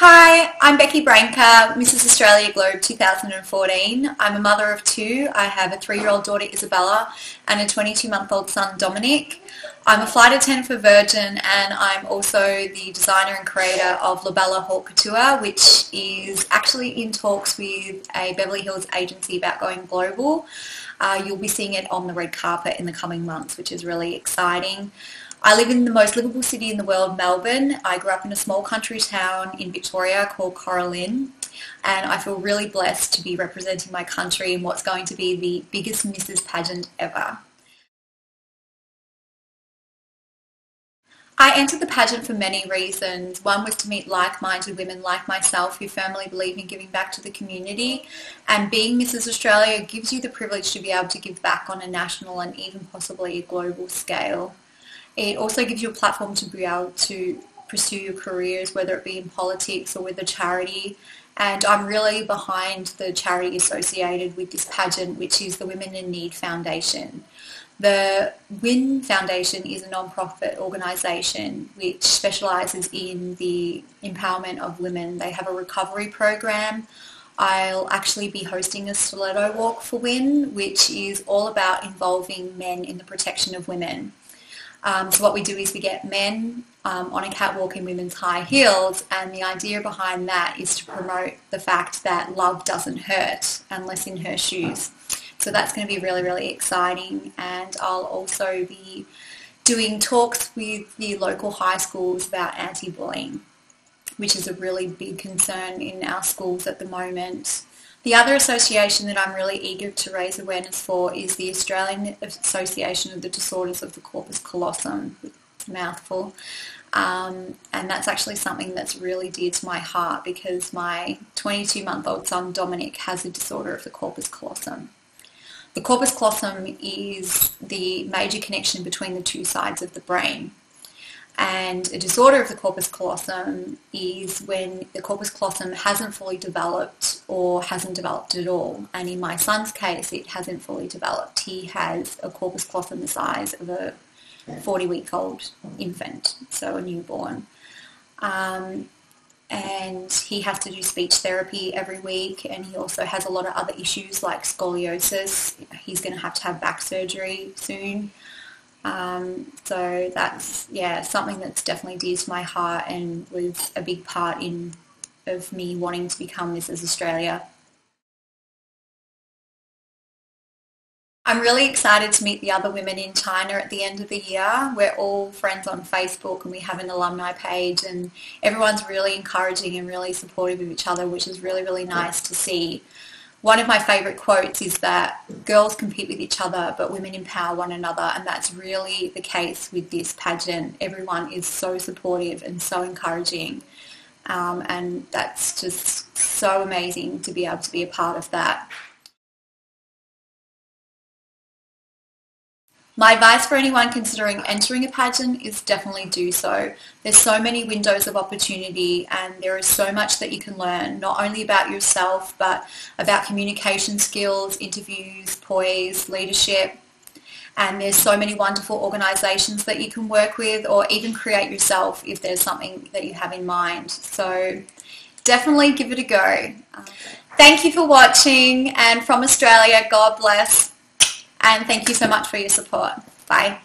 Hi, I'm Becky Branca, Mrs Australia Globe 2014. I'm a mother of two. I have a 3-year-old daughter Isabella and a 22-month-old son Dominic. I'm a flight attendant for Virgin and I'm also the designer and creator of Labella Haute Couture, which is actually in talks with a Beverly Hills agency about going global. You'll be seeing it on the red carpet in the coming months, which is really exciting. I live in the most livable city in the world, Melbourne. I grew up in a small country town in Victoria called Coralline, and I feel really blessed to be representing my country in what's going to be the biggest Mrs. Pageant ever. I entered the pageant for many reasons. One was to meet like-minded women like myself who firmly believe in giving back to the community, and being Mrs. Australia gives you the privilege to be able to give back on a national and even possibly a global scale. It also gives you a platform to be able to pursue your careers, whether it be in politics or with a charity. And I'm really behind the charity associated with this pageant, which is the Women in Need Foundation. The WIN Foundation is a non-profit organisation which specialises in the empowerment of women. They have a recovery program. I'll actually be hosting a stiletto walk for WIN, which is all about involving men in the protection of women. So what we do is we get men on a catwalk in women's high heels, and the idea behind that is to promote the fact that love doesn't hurt unless in her shoes. So that's going to be really, really exciting, and I'll also be doing talks with the local high schools about anti-bullying, which is a really big concern in our schools at the moment. The other association that I'm really eager to raise awareness for is the Australian Association of the Disorders of the Corpus Callosum, mouthful, and that's actually something that's really dear to my heart because my 22-month-old son Dominic has a disorder of the corpus callosum. The corpus callosum is the major connection between the two sides of the brain. And a disorder of the corpus callosum is when the corpus callosum hasn't fully developed or hasn't developed at all. And in my son's case, it hasn't fully developed. He has a corpus callosum the size of a 40-week-old infant, so a newborn. And he has to do speech therapy every week, and he also has a lot of other issues like scoliosis. He's going to have back surgery soon. So that's, something that's definitely dear to my heart and was a big part of me wanting to become Mrs. Australia. I'm really excited to meet the other women in China at the end of the year. We're all friends on Facebook and we have an alumni page, and everyone's really encouraging and really supportive of each other, which is really, really nice to see. One of my favourite quotes is that girls compete with each other, but women empower one another, and that's really the case with this pageant. Everyone is so supportive and so encouraging, and that's just so amazing to be able to be a part of that. My advice for anyone considering entering a pageant is definitely do so. There's so many windows of opportunity and there is so much that you can learn, not only about yourself but about communication skills, interviews, poise, leadership, and there's so many wonderful organisations that you can work with or even create yourself if there's something that you have in mind. So definitely give it a go. Thank you for watching, and from Australia, God bless. And thank you so much for your support. Bye.